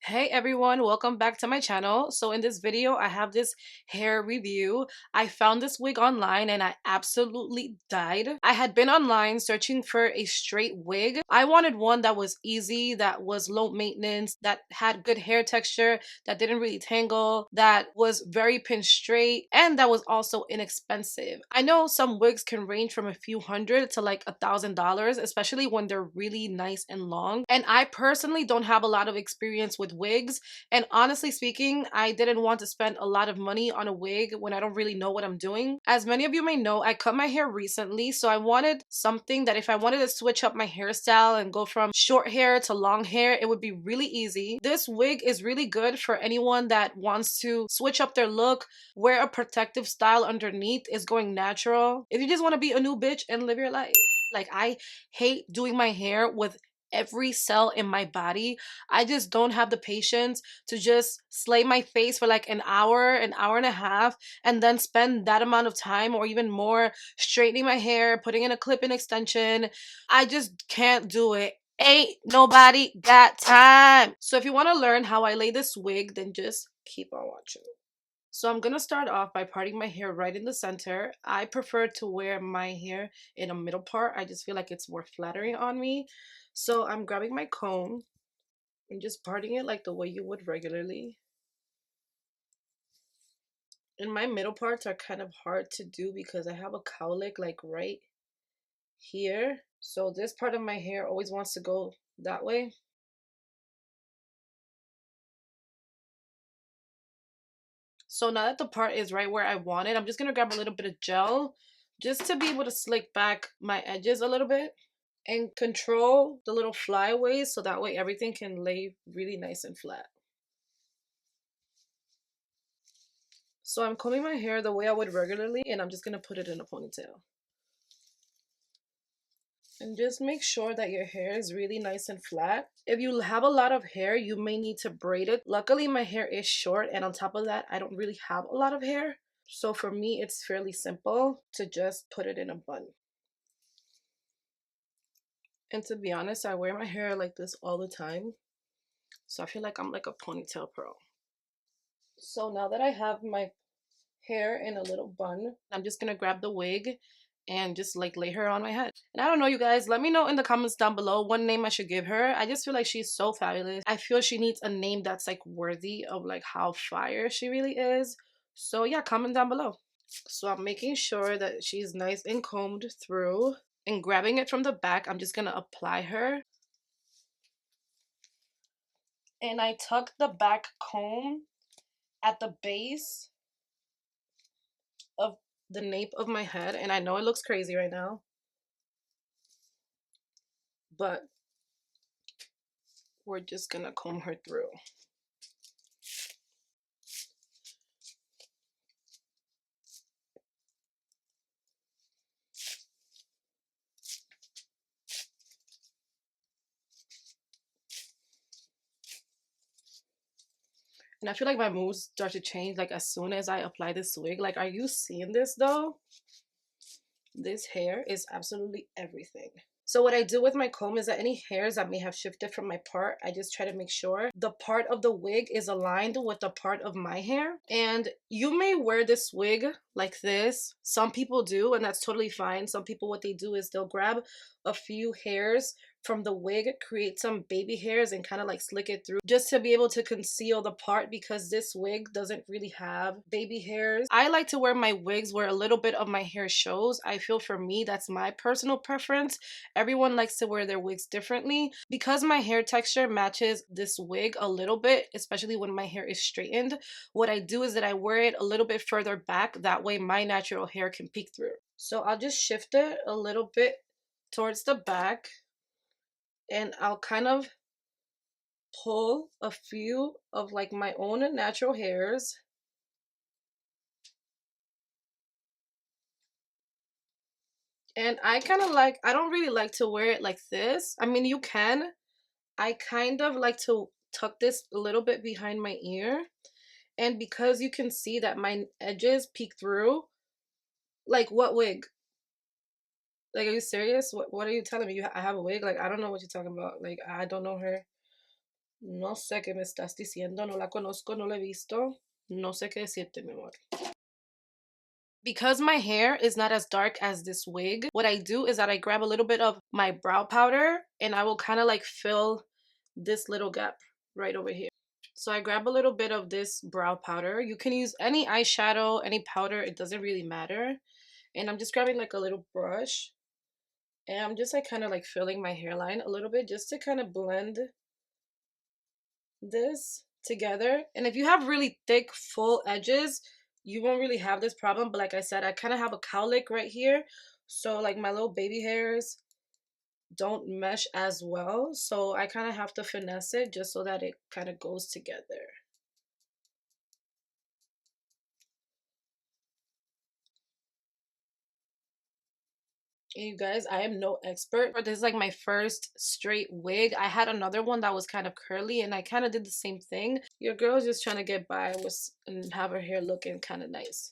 Hey everyone, welcome back to my channel. So in this video, I have this hair review. I found this wig online and I absolutely died. I had been online searching for a straight wig. I wanted one that was easy, that was low maintenance, that had good hair texture, that didn't really tangle, that was very pin straight, and that was also inexpensive. I know some wigs can range from a few hundred to like $1,000, especially when they're really nice and long. And I personally don't have a lot of experience with wigs, and honestly speaking, I didn't want to spend a lot of money on a wig when I don't really know what I'm doing. As many of you may know, I cut my hair recently, so I wanted something that if I wanted to switch up my hairstyle and go from short hair to long hair, it would be really easy. This wig is really good for anyone that wants to switch up their look, wear a protective style underneath, is going natural. If you just want to be a new bitch and live your life. Like, I hate doing my hair with every cell in my body. I just don't have the patience to just slay my face for like an hour and a half, and then spend that amount of time or even more straightening my hair, putting in a clip-in extension. I just can't do it. Ain't nobody got time. So if you want to learn how I lay this wig, then just keep on watching. So I'm gonna start off by parting my hair right in the center. I prefer to wear my hair in a middle part. I just feel like it's more flattering on me. So I'm grabbing my comb and just parting it like the way you would regularly. And my middle parts are kind of hard to do because I have a cowlick like right here. So this part of my hair always wants to go that way. So now that the part is right where I want it, I'm just gonna grab a little bit of gel just to be able to slick back my edges a little bit and control the little flyaways so that way everything can lay really nice and flat. So I'm combing my hair the way I would regularly, and I'm just gonna put it in a ponytail. And just make sure that your hair is really nice and flat. If you have a lot of hair, you may need to braid it. Luckily, my hair is short, and on top of that, I don't really have a lot of hair. So for me, it's fairly simple to just put it in a bun. And to be honest, I wear my hair like this all the time. So I feel like I'm like a ponytail pro. So now that I have my hair in a little bun, I'm just gonna grab the wig and just like lay her on my head. And I don't know, you guys, let me know in the comments down below what name I should give her. I just feel like she's so fabulous. I feel she needs a name that's like worthy of like how fire she really is. So yeah, comment down below. So I'm making sure that she's nice and combed through, and grabbing it from the back, I'm just gonna apply her. And I tuck the back comb at the base of the nape of my head, and I know it looks crazy right now, but we're just gonna comb her through. And I feel like my moods start to change like as soon as I apply this wig. Like, are you seeing this though? This hair is absolutely everything. So what I do with my comb is that any hairs that may have shifted from my part, I just try to make sure the part of the wig is aligned with the part of my hair. And you may wear this wig like this. Some people do, and that's totally fine. Some people, what they do is they'll grab a few hairs from the wig, create some baby hairs, and kind of like slick it through just to be able to conceal the part, because this wig doesn't really have baby hairs. I like to wear my wigs where a little bit of my hair shows. I feel for me, that's my personal preference. Everyone likes to wear their wigs differently. Because my hair texture matches this wig a little bit, especially when my hair is straightened, what I do is that I wear it a little bit further back. That way my natural hair can peek through. So I'll just shift it a little bit towards the back, and I'll kind of pull a few of like my own natural hairs. And I kind of like, I don't really like to wear it like this. I mean, you can. I kind of like to tuck this a little bit behind my ear. And because you can see that my edges peek through, like, what wig? Like, are you serious? What are you telling me? I have a wig? Like, I don't know what you're talking about. Like, I don't know her. No sé qué me estás diciendo, no la conozco, no la he visto. No sé qué decirte, mi amor. Because my hair is not as dark as this wig, what I do is that I grab a little bit of my brow powder and I will kind of like fill this little gap right over here. So I grab a little bit of this brow powder. You can use any eyeshadow, any powder, it doesn't really matter. And I'm just grabbing like a little brush and I'm just like kind of like filling my hairline a little bit just to kind of blend this together. And if you have really thick full edges, you won't really have this problem, but like I said, I kind of have a cowlick right here, so like my little baby hairs don't mesh as well, so I kind of have to finesse it just so that it kind of goes together. And you guys, I am no expert, but this is like my first straight wig. I had another one that was kind of curly and I kind of did the same thing. Your girl's just trying to get by with and have her hair looking kind of nice.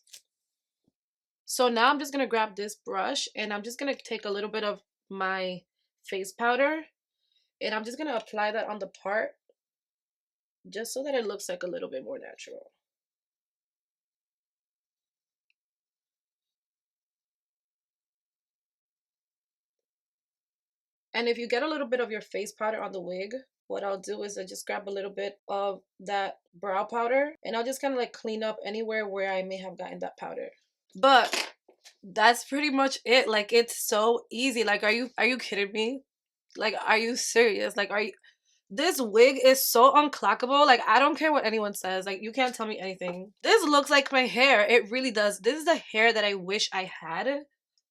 So now I'm just going to grab this brush and I'm just going to take a little bit of my face powder and I'm just going to apply that on the part just so that it looks like a little bit more natural. And if you get a little bit of your face powder on the wig, what I'll do is I just grab a little bit of that brow powder and I'll just kind of like clean up anywhere where I may have gotten that powder. But that's pretty much it. Like, it's so easy. Like, are you kidding me? Like, are you serious? Like, are you this wig is so unclockable. Like, I don't care what anyone says. Like, you can't tell me anything. This looks like my hair. It really does. This is the hair that I wish I had.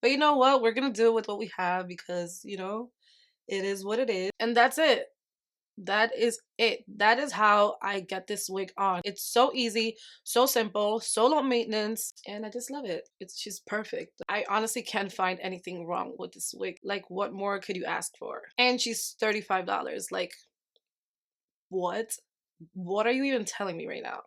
But you know what? We're gonna do with what we have because, you know, it is what it is. And that's it. That is it. That is how I get this wig on. It's so easy, so simple, so low maintenance, and I just love it. It's just perfect. I honestly can't find anything wrong with this wig. Like, what more could you ask for? And she's $35. Like, what? What are you even telling me right now?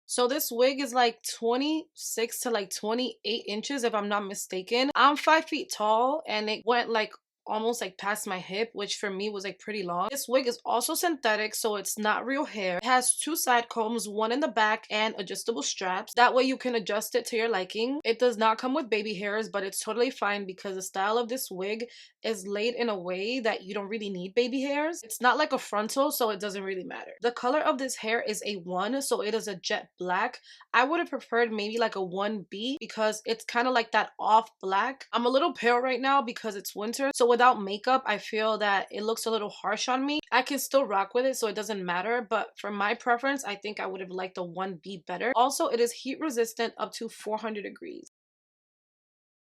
So this wig is like 26 to like 28 inches if I'm not mistaken. I'm 5 feet tall and it went like almost like past my hip, which for me was like pretty long. This wig is also synthetic, so it's not real hair. It has two side combs, one in the back and adjustable straps. That way you can adjust it to your liking. It does not come with baby hairs, but it's totally fine because the style of this wig is laid in a way that you don't really need baby hairs. It's not like a frontal, so it doesn't really matter. The color of this hair is a 1, so it is a jet black. I would have preferred maybe like a 1B because it's kind of like that off black. I'm a little pale right now because it's winter, so without makeup, I feel that it looks a little harsh on me. I can still rock with it, so it doesn't matter, but for my preference, I think I would have liked the 1B better. Also, it is heat resistant up to 400 degrees.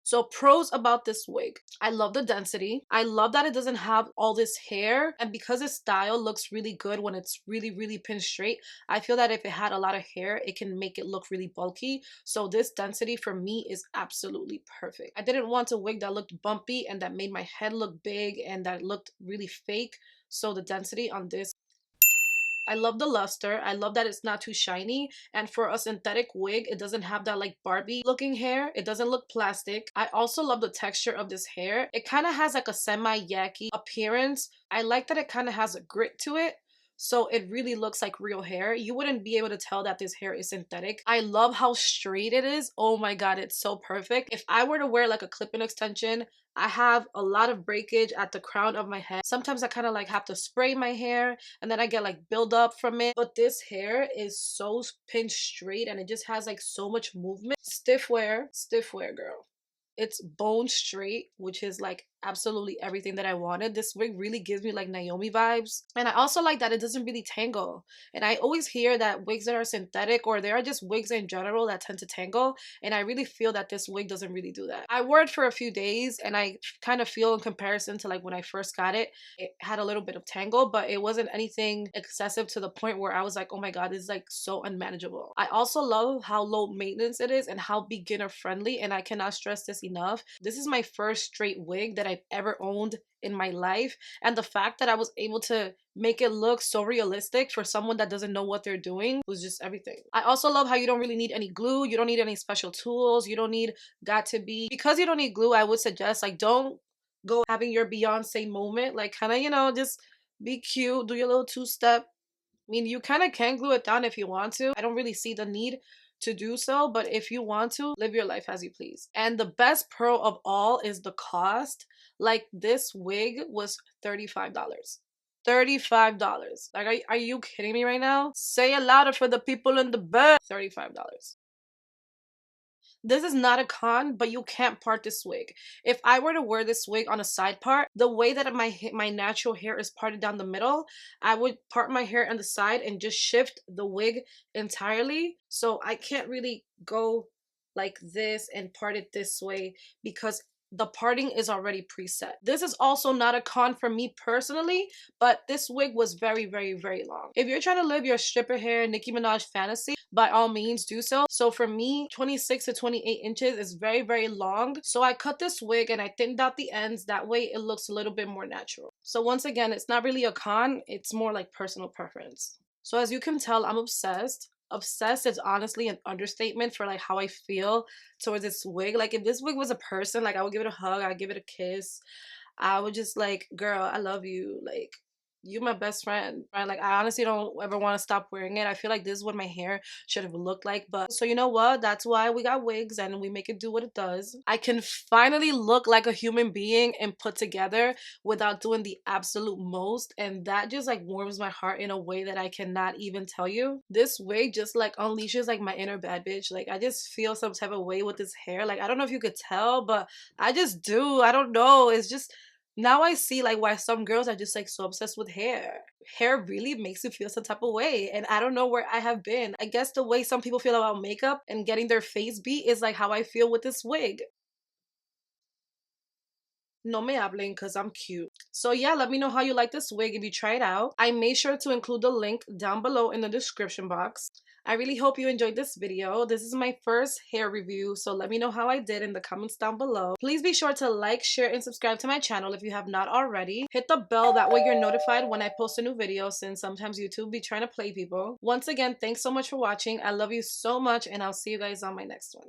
So pros about this wig. I love the density. I love that it doesn't have all this hair. And because its style looks really good when it's really, really pinned straight, I feel that if it had a lot of hair, it can make it look really bulky. So this density for me is absolutely perfect. I didn't want a wig that looked bumpy and that made my head look big and that looked really fake. So the density on this, I love the luster. I love that it's not too shiny. And for a synthetic wig, it doesn't have that like Barbie looking hair. It doesn't look plastic. I also love the texture of this hair. It kind of has like a semi-yucky appearance. I like that it kind of has a grit to it. So it really looks like real hair. You wouldn't be able to tell that this hair is synthetic. I love how straight it is. Oh my god, it's so perfect. If I were to wear like a clip-in extension, I have a lot of breakage at the crown of my head. Sometimes I kind of like have to spray my hair and then I get like buildup from it. But this hair is so pinned straight and it just has like so much movement. Stiff wear, girl. It's bone straight, which is like absolutely everything that I wanted. This wig really gives me like Naomi vibes. And I also like that it doesn't really tangle. And I always hear that wigs that are synthetic or there are just wigs in general that tend to tangle. And I really feel that this wig doesn't really do that. I wore it for a few days and I kind of feel in comparison to like when I first got it, it had a little bit of tangle, but it wasn't anything excessive to the point where I was like, oh my god, this is like so unmanageable. I also love how low maintenance it is and how beginner friendly, and I cannot stress this enough. This is my first straight wig that I've ever owned in my life, and the fact that I was able to make it look so realistic for someone that doesn't know what they're doing was just everything. I also love how you don't really need any glue, you don't need any special tools, you don't need got to be, because you don't need glue, I would suggest like don't go having your Beyonce moment, like kind of, you know, just Be cute, do your little two-step. I mean, you kind of can glue it down if you want to. I don't really see the need to do so, but if you want to, live your life as you please. And the best pro of all is the cost. Like, this wig was $35. $35. Like, are you kidding me right now? Say it louder for the people in the back. $35. This is not a con, but you can't part this wig. If I were to wear this wig on a side part, the way that my natural hair is parted down the middle, I would part my hair on the side and just shift the wig entirely. So I can't really go like this and part it this way because the parting is already preset. This is also not a con for me personally, but this wig was very, very, very long. If you're trying to live your stripper hair Nicki Minaj fantasy, by all means do so. So for me, 26 to 28 inches is very, very long. So I cut this wig and I thinned out the ends. That way it looks a little bit more natural. So once again, it's not really a con. It's more like personal preference. So as you can tell, I'm obsessed. Obsessed is honestly an understatement for like how I feel towards this wig. Like, if this wig was a person, like, I would give it a hug, I'd give it a kiss. I would just like, girl, I love you. Like, you my best friend, right? Like, I honestly don't ever want to stop wearing it. I feel like this is what my hair should have looked like. But so you know what? That's why we got wigs and we make it do what it does. I can finally look like a human being and put together without doing the absolute most. And that just like warms my heart in a way that I cannot even tell you. This wig just like unleashes like my inner bad bitch. Like, I just feel some type of way with this hair. Like, I don't know if you could tell, but I just do. I don't know. It's just, now I see like why some girls are just like so obsessed with hair. Hair really makes you feel some type of way, and I don't know where I have been. I guess the way some people feel about makeup and getting their face beat is like how I feel with this wig. No me hablen because I'm cute. So yeah, let me know how you like this wig if you try it out. I made sure to include the link down below in the description box. I really hope you enjoyed this video. This is my first hair review, so let me know how I did in the comments down below. Please be sure to like, share, and subscribe to my channel if you have not already. Hit the bell, that way you're notified when I post a new video, since sometimes YouTube be trying to play people. Once again, thanks so much for watching. I love you so much, and I'll see you guys on my next one.